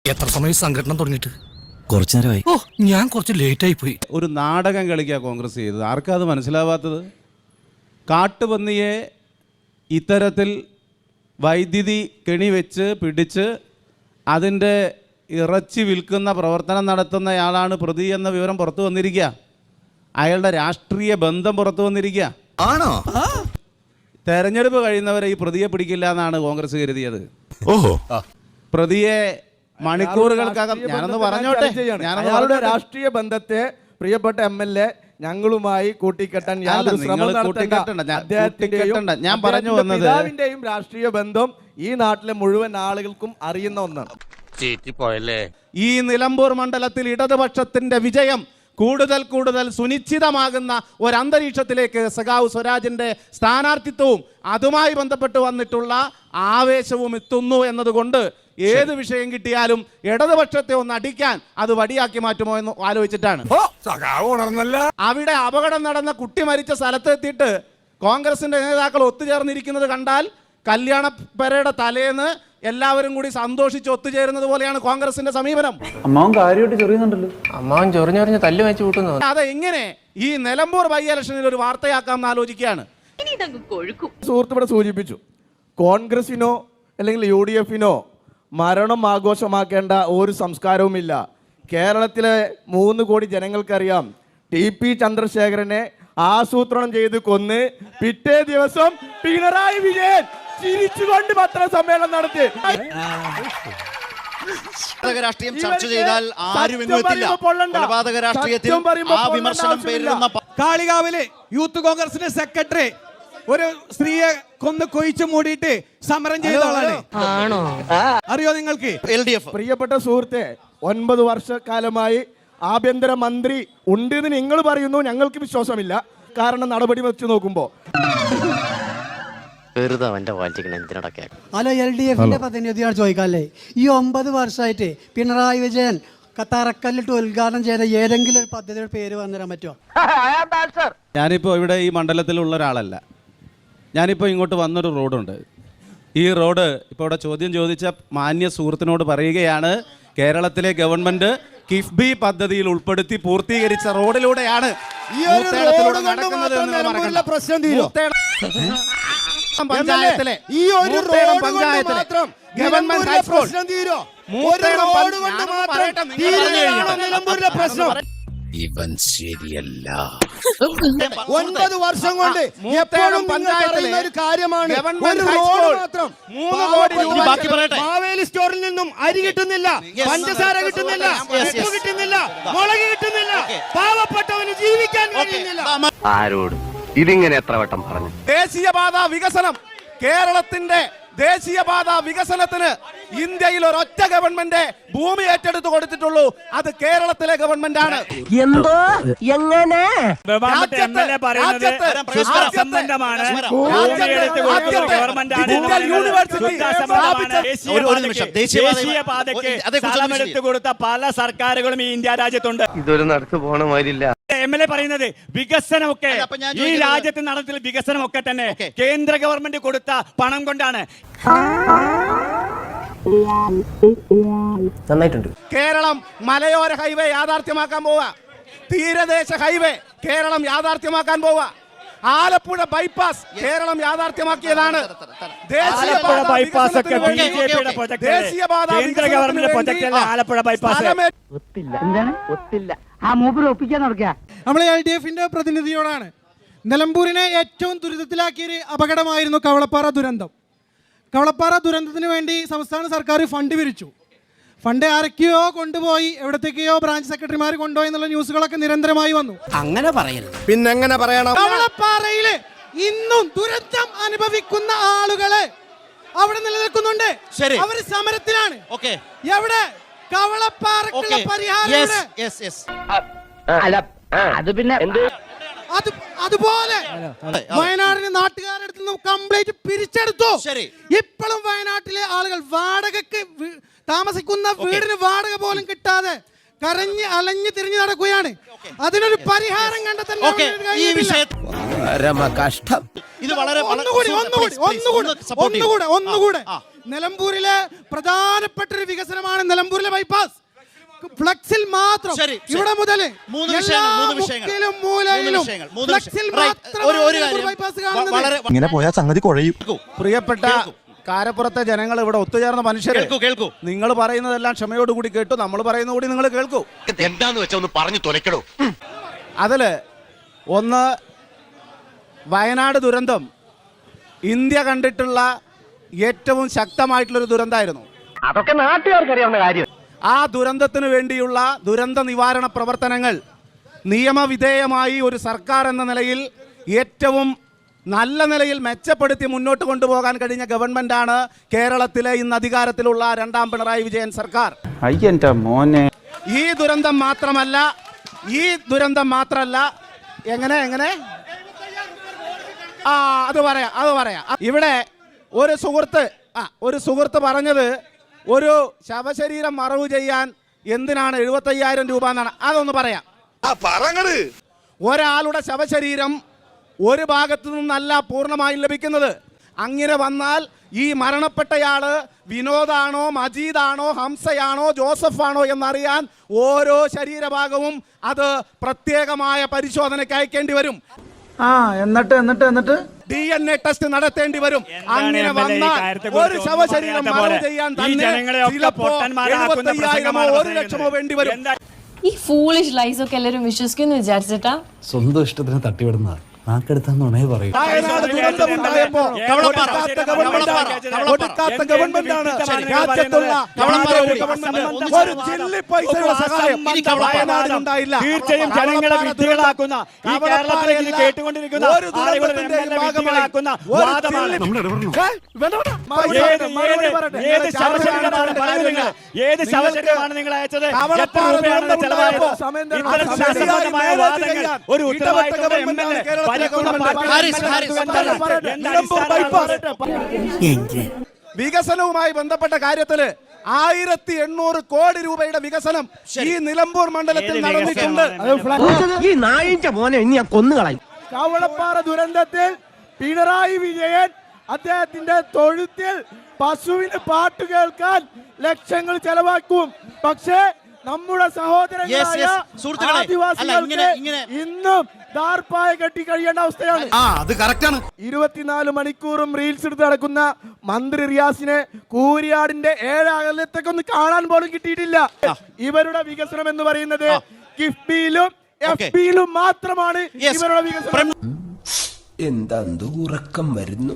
എത്ര സമയം സംഘടന തുടങ്ങിയിട്ട്? കുറച്ചു നേരമായി. ഓ, ഞാൻ കുറച്ച് ലേറ്റ് ആയി പോയി. ഒരു നാടകം കളിക്കുക കോൺഗ്രസ് ചെയ്തത്. ആർക്കാ അത് മനസ്സിലാവാത്തത്? കാട്ടുപന്നിയെ ഇത്തരത്തിൽ വൈദ്യുതി കെണി വെച്ച് പിടിച്ച് അതിൻ്റെ ഇറച്ചി വിൽക്കുന്ന പ്രവർത്തനം നടത്തുന്നയാളാണ് പ്രതി എന്ന വിവരം പുറത്തു വന്നിരിക്കുക. അയാളുടെ രാഷ്ട്രീയ ബന്ധം പുറത്തു വന്നിരിക്കുക. ആണോ? തെരഞ്ഞെടുപ്പ് കഴിയുന്നവരെ ഈ പ്രതിയെ പിടിക്കില്ല എന്നാണ് കോൺഗ്രസ് കരുതിയത്. ഓഹോ, പ്രതിയെ മണിക്കൂറുകൾക്കകം ഞാനൊന്ന് പറഞ്ഞോട്ടെ. അയാളുടെ രാഷ്ട്രീയ ബന്ധത്തെ പ്രിയപ്പെട്ട MLA ഞങ്ങളുമായി കൂട്ടിക്കെട്ടാൻ യാതൊരു ശ്രമവും നടത്തണ്ട. ഞാൻ പറഞ്ഞു വന്നത് പിതാവിന്റെയും രാഷ്ട്രീയ ബന്ധം ഈ നാട്ടിലെ മുഴുവൻ ആളുകൾക്കും അറിയുന്ന ഒന്നാണ്. ഈ നിലമ്പൂർ മണ്ഡലത്തിൽ ഇടതുപക്ഷത്തിന്റെ വിജയം കൂടുതൽ കൂടുതൽ സുനിശ്ചിതമാകുന്ന ഒരു അന്തരീക്ഷത്തിലേക്ക് സഖാവ് സ്വരാജിന്റെ സ്ഥാനാർത്ഥിത്വവും അതുമായി ബന്ധപ്പെട്ട് വന്നിട്ടുള്ള ആവേശവും എത്തുന്നു എന്നതുകൊണ്ട് ഏത് വിഷയം കിട്ടിയാലും ഇടതുപക്ഷത്തെ ഒന്ന് അടിക്കാൻ അത് വടിയാക്കി മാറ്റുമോ എന്ന് ആലോചിച്ചിട്ടാണ്. അവിടെ അപകടം നടന്ന കുട്ടി മരിച്ച സ്ഥലത്ത് എത്തിയിട്ട് കോൺഗ്രസിന്റെ നേതാക്കൾ ഒത്തുചേർന്നിരിക്കുന്നത് കണ്ടാൽ കല്യാണ പെരയുടെ തലേന്ന് എല്ലാവരും കൂടി സന്തോഷിച്ച് ഒത്തുചേരുന്നത് പോലെയാണ് കോൺഗ്രസിന്റെ സമീപനം. അമ്മാവൻ കാര്യമായിട്ട് ചൊറിയുന്നുണ്ടല്ലോ. അമ്മാവൻ ചൊറിഞ്ഞൊറിഞ്ഞ് തല്ലു വെച്ച് കൂട്ടുന്നു. അത് എങ്ങനെ ഈ നിലമ്പൂർ ബൈ ഇലക്ഷനിൽ ഒരു വാർത്തയാക്കാം എന്ന് ആലോചിക്കുകയാണ്. സുഹൃത്ത് ഇവിടെ സൂചിപ്പിച്ചു, കോൺഗ്രസിനോ അല്ലെങ്കിൽ UDFനോ മരണം ആഘോഷമാക്കേണ്ട ഒരു സംസ്കാരവുമില്ല. കേരളത്തിലെ 3 കോടി ജനങ്ങൾക്കറിയാം, TP ചന്ദ്രശേഖരനെ ആസൂത്രണം ചെയ്ത് കൊന്ന് പിറ്റേ ദിവസം പിണറായി വിജയൻ ചിരിച്ചുകൊണ്ട് പത്രസമ്മേളനം നടത്തി. രാഷ്ട്രീയം ചർച്ച ചെയ്താൽ ആരും കൊലപാതക രാഷ്ട്രീയത്തിൽ ആ വിമർശനം പേരിടുന്ന കാളികാവില് യൂത്ത് കോൺഗ്രസിന്റെ സെക്രട്ടറി ഒരു സ്ത്രീയെ കൊന്ന് കൊയിച്ചു മൂടിയിട്ട് സമരം ചെയ്ത ആളാണ്. അറിയോ നിങ്ങൾക്ക്? LDF പ്രിയപ്പെട്ട സുഹൃത്തെ, 9 വർഷക്കാലമായി ആഭ്യന്തര മന്ത്രി ഉണ്ട് എന്ന് നിങ്ങൾ പറയുന്നു, ഞങ്ങൾക്ക് വിശ്വാസമില്ല. കാരണം നടപടി വെച്ച് നോക്കുമ്പോ ഹലോ, LDFന്റെ പ്രതിനിധിയാണ് ചോദിക്കാല്ലേ, ഈ 9 വർഷമായിട്ട് പിണറായി വിജയൻ തറക്കല്ലിട്ട് ഉദ്ഘാടനം ചെയ്ത ഏതെങ്കിലും ഒരു പദ്ധതിയുടെ പേര് വന്നിരാൻ പറ്റുമോ? ഞാനിപ്പോൾ ഇവിടെ ഈ മണ്ഡലത്തിലുള്ള ഒരാളല്ല. ഞാനിപ്പോൾ ഇങ്ങോട്ട് വന്നൊരു റോഡുണ്ട്. ഈ റോഡ് ഇപ്പോൾ ഇവിടെ ചോദ്യം ചോദിച്ച മാന്യ സുഹൃത്തിനോട് പറയുകയാണ്, കേരളത്തിലെ ഗവൺമെന്റ് കിഫ്ബി പദ്ധതിയിൽ ഉൾപ്പെടുത്തി പൂർത്തീകരിച്ച റോഡിലൂടെയാണ് പഞ്ചായത്തിലെ ഈ ഒരു റോഡ് കൊണ്ട് മാത്രം ഗവൺമെന്റ് പ്രശ്നം. ഇവൻ ശരിയല്ല. 9 വർഷം കൊണ്ട് എപ്പോഴും പഞ്ചായത്തിലെ ഒരു കാര്യമാണ്, ഒരു റോഡ് മാത്രം. 3 കോടി രൂപ മാവേലി സ്റ്റോറിൽ നിന്നും അരി കിട്ടുന്നില്ല, പഞ്ചസാര കിട്ടുന്നില്ല, ഉപ്പ് കിട്ടുന്നില്ല, മുളക് കിട്ടുന്നില്ല, പാവപ്പെട്ടവന് ജീവിക്കാൻ കഴിയുന്നില്ല. ആരോട് ഇതിങ്ങനെ എത്ര വട്ടം പറഞ്ഞു? ദേശീയപാത വികസനം, കേരളത്തിന്റെ ദേശീയപാത വികസനത്തിന് ഇന്ത്യയിൽ ഒരൊറ്റ ഗവൺമെന്റ് ഭൂമി ഏറ്റെടുത്ത് കൊടുത്തിട്ടുള്ളൂ, അത് കേരളത്തിലെ ഗവൺമെന്റ് ആണ്. എന്തോ എങ്ങനെ കൊടുത്ത പല സർക്കാരുകളും ഈ ഇന്ത്യ രാജ്യത്തുണ്ട്. ഇതൊരു നടത്തു പോണ മാതിരില്ല. MLA പറയുന്നത് വികസനമൊക്കെ ഈ രാജ്യത്ത് നടത്തിയ വികസനമൊക്കെ തന്നെ കേന്ദ്ര ഗവൺമെന്റ് കൊടുത്ത പണം കൊണ്ടാണ്. നന്നായിട്ടുണ്ട്. കേരളം മലയോര ഹൈവേ യാഥാർത്ഥ്യമാക്കാൻ പോവുക, തീരദേശ ഹൈവേ കേരളം യാഥാർത്ഥ്യമാക്കാൻ പോവുക, ആലപ്പുഴ ബൈപ്പാസ് കേരളം യാഥാർത്ഥ്യമാക്കിയതാണ്. ആലപ്പുഴ ബൈപ്പാസ് ഒക്കെ BJPയുടെ പ്രൊജക്ട്, കേന്ദ്ര ഗവൺമെന്റ് പ്രൊജക്ട്. ആലപ്പുഴ ബൈപ്പാസ് ഒത്തില്ല, ആ മൂപ്പര് ഒപ്പിക്കാൻ നടക്കുക. നമ്മൾ LDFന്റെ പ്രതിനിധിയോടാണ്. നിലമ്പൂരിനെ ഏറ്റവും ദുരിതത്തിലാക്കിയൊരു അപകടമായിരുന്നു കവളപ്പാറ ദുരന്തം. കവളപ്പാറ ദുരന്തത്തിന് വേണ്ടി സംസ്ഥാന സർക്കാർ ഫണ്ട് പിരിച്ചു. ഫണ്ട് ആരൊക്കെയോ കൊണ്ടുപോയി, എവിടത്തേക്കെയോ ബ്രാഞ്ച് സെക്രട്ടറിമാർ കൊണ്ടുപോയി എന്നുള്ള ന്യൂസുകളൊക്കെ നിരന്തരമായി വന്നു. അങ്ങനെ പറയരുത്. പിന്നെങ്ങനെ പറയണം? കവളപ്പാറയില് ഇന്നും ദുരന്തം അനുഭവിക്കുന്ന ആളുകള് അവിടെ നിലനിൽക്കുന്നുണ്ട്. അവര് സമരത്തിലാണ്. എവിടെ കവളപ്പാറക്കുള്ള പരിഹാരം? അത് പിന്നെ അതുപോലെ വയനാടിന് നാട്ടുകാരെടുത്ത് നിന്ന് കംപ്ലീറ്റ് പിരിച്ചെടുത്തു. ഇപ്പോഴും വയനാട്ടിലെ ആളുകൾ വാടകയ്ക്ക് താമസിക്കുന്ന വീടിന് വാടക പോലും കിട്ടാതെ കരഞ്ഞ് അലഞ്ഞ് തിരിഞ്ഞു നടക്കുകയാണ്. അതിനൊരു പരിഹാരം കണ്ടെത്താൻ ഒന്നുകൂടെ നിലമ്പൂരിലെ പ്രധാനപ്പെട്ട ഒരു വികസനമാണ് നിലമ്പൂരിലെ ബൈപ്പാസ് ഫ്ലക്സിൽ മാത്രം ശരി, ശരി. ഇവിടെ മുതൽ മൂന്ന് വിഷയങ്ങൾ. ഫ്ലക്സിൽ Right. ഒരു മാത്രമാണ് കാര്യം ബൈപ്പാസ് കാണുന്നത്. വളരെ ഇങ്ങനെ പോയാൽ സംഗതി കുഴയും. പ്രിയപ്പെട്ട കാരപ്പുറത്തെ ജനങ്ങൾ, ഇവിടെ ഒത്തുചേർന്ന മനുഷ്യർ, കേൾക്കൂ. നിങ്ങൾ പറയുന്നതെല്ലാം ക്ഷമയോടുകൂടി കേട്ടു, നമ്മൾ പറയുന്ന കൂടി നിങ്ങൾ കേൾക്കൂ. എന്താന്ന് വെച്ചാ ഒന്ന് പറഞ്ഞു തുലക്കടോ. അതിൽ ഒന്ന്, വയനാട് ദുരന്തം ഇന്ത്യ കണ്ടിട്ടുള്ള ഏറ്റവും ശക്തമായിട്ടുള്ളൊരു ദുരന്തമായിരുന്നു. അതൊക്കെ നാട്ടുകാർക്ക് അറിയാവുന്ന കാര്യം. ആ ദുരന്തത്തിന് വേണ്ടിയുള്ള ദുരന്ത നിവാരണ പ്രവർത്തനങ്ങൾ നിയമവിധേയമായി ഒരു സർക്കാർ എന്ന നിലയിൽ ഏറ്റവും നല്ല നിലയിൽ മെച്ചപ്പെടുത്തി മുന്നോട്ട് കൊണ്ടുപോകാൻ കഴിഞ്ഞ ഗവൺമെന്റാണ് കേരളത്തിലെ ഇന്ന് അധികാരത്തിലുള്ള രണ്ടാം പിണറായി വിജയൻ സർക്കാർ. ഈ ദുരന്തം മാത്രമല്ല എങ്ങനെ അത് പറയാം. ഇവിടെ ഒരു സുഹൃത്ത് പറഞ്ഞത്, ഒരു ശവശരീരം മറവ് ചെയ്യാൻ എന്തിനാണ് 75,000 രൂപ എന്നാണ്. അതൊന്ന് പറയാം. ഒരാളുടെ ശവശരീരം ഒരു ഭാഗത്തു നിന്നല്ല പൂർണ്ണമായും ലഭിക്കുന്നത്. അങ്ങനെ വന്നാൽ ഈ മരണപ്പെട്ടയാള് വിനോദാണോ, മജീദാണോ, ഹംസയാണോ, ജോസഫാണോ എന്നറിയാൻ ഓരോ ശരീരഭാഗവും അത് പ്രത്യേകമായ പരിശോധനയ്ക്ക് അയക്കേണ്ടി വരും. എന്നിട്ട് DNA ടെസ്റ്റ് നടത്തേണ്ടി വരും. അങ്ങനെ വന്നാൽ ഒരു ശവശരീരം മറവ് ചെയ്യാൻ തന്നെ ചിലപ്പോൾ 75,000-ഓ 1,00,000-ഓ വേണ്ടി വരും. ഈ ഫൂളിഷ് ലൈസ് ഒക്കെ എല്ലാവരും വിശ്വസിക്കുന്നു വിചാരിച്ചിട്ടാ? സ്വന്തം ഇഷ്ടത്തിന് തട്ടിവിടുന്ന നാക്കെടുത്താന്നുണേ പറയും. വയനാട് ദുരന്തമുണ്ടായപ്പോൾ ഒടുക്കാത്ത ഗവൺമെന്റാണ് രാജ്യത്തുള്ള ഒരു ചില്ലി പൈസയുടെ സഹായം വയനാടിനുണ്ടായില്ല. തീർച്ചയായും ജനങ്ങളെ വിഡ്ഢികളാക്കുന്ന ഈ കേരളത്തിലേക്ക് കേട്ടുകൊണ്ടിരിക്കുന്ന ആളുകളുടെ വിഡ്ഢികളാക്കുന്ന വാദമാണ്. ഏത് ശവശരീരമാണ് പറയുന്നത് നിങ്ങൾ? ഏത് ശവശരീരമാണ് നിങ്ങൾ അയച്ചത്? എത്ര രൂപയാണ് ചെലവായത്? ഇത്തരം ശാസ്ത്രബോധമായ വാദങ്ങൾ ഒരു ഉത്തരവാദിത്തമുള്ള MLA വികസനവുമായി ബന്ധപ്പെട്ട കാര്യത്തില് 1,800 കോടി രൂപയുടെ വികസനം ഈ നിലമ്പൂർ മണ്ഡലത്തിൽ നടന്നിട്ടുണ്ട്. ഈ നായിന്റെ മോനെ ഇനി ഞാൻ കൊന്നുകളയും. കവളപ്പാറ ദുരന്തത്തിൽ പിണറായി വിജയൻ അദ്ദേഹത്തിന്റെ തൊഴുത്തിൽ പശുവിന് പാട്ട് കേൾക്കാൻ ലക്ഷങ്ങൾ ചെലവാക്കും. പക്ഷേ നമ്മുടെ സഹോദരങ്ങളായ ആദിവാസികൾക്ക് ഇന്നും ദാർപ്പായ കെട്ടി കഴിയേണ്ട അവസ്ഥയാണ്. അത് കറക്റ്റാണ്. 24 മണിക്കൂറും റീൽസ് എടുത്ത് നടക്കുന്ന മന്ത്രി റിയാസിനെ കൂരിയാടിന്റെ 7 അകലത്തേക്കൊന്ന് കാണാൻ പോലും കിട്ടിയിട്ടില്ല. ഇവരുടെ വികസനം എന്ന് പറയുന്നത് കിഫ്ബിയിലും എഫ്ബിയിലും മാത്രമാണ് ഇവരുടെ വികസനം. എന്താ ഉറക്കം വരുന്നു.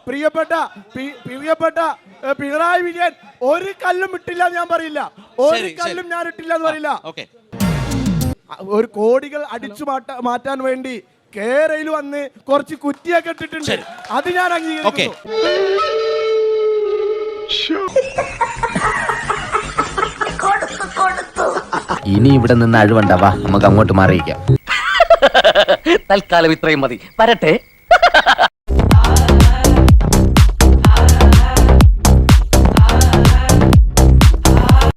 പ്രിയപ്പെട്ട പിണറായി വിജയൻ ഒരു കല്ലും ഇട്ടില്ല ഞാൻ പറയില്ല. ഒരു കല്ലും ഞാൻ ഇട്ടില്ല എന്ന് പറയില്ല. ഒരു കോടികൾ അടിച്ചു മാറ്റാൻ വേണ്ടി കേരളയിൽ വന്ന് കുറച്ച് കുറ്റിയൊക്കെ ഇട്ടിട്ടുണ്ട്. അത് ഞാൻ അംഗീകരിക്കുന്നു. ഇനി ഇവിടെ നിന്ന് അഴിവണ്ടാവാ, നമുക്ക് അങ്ങോട്ട് മാറിയിക്കാം. തൽക്കാലം ഇത്രയും മതി. വരട്ടെ.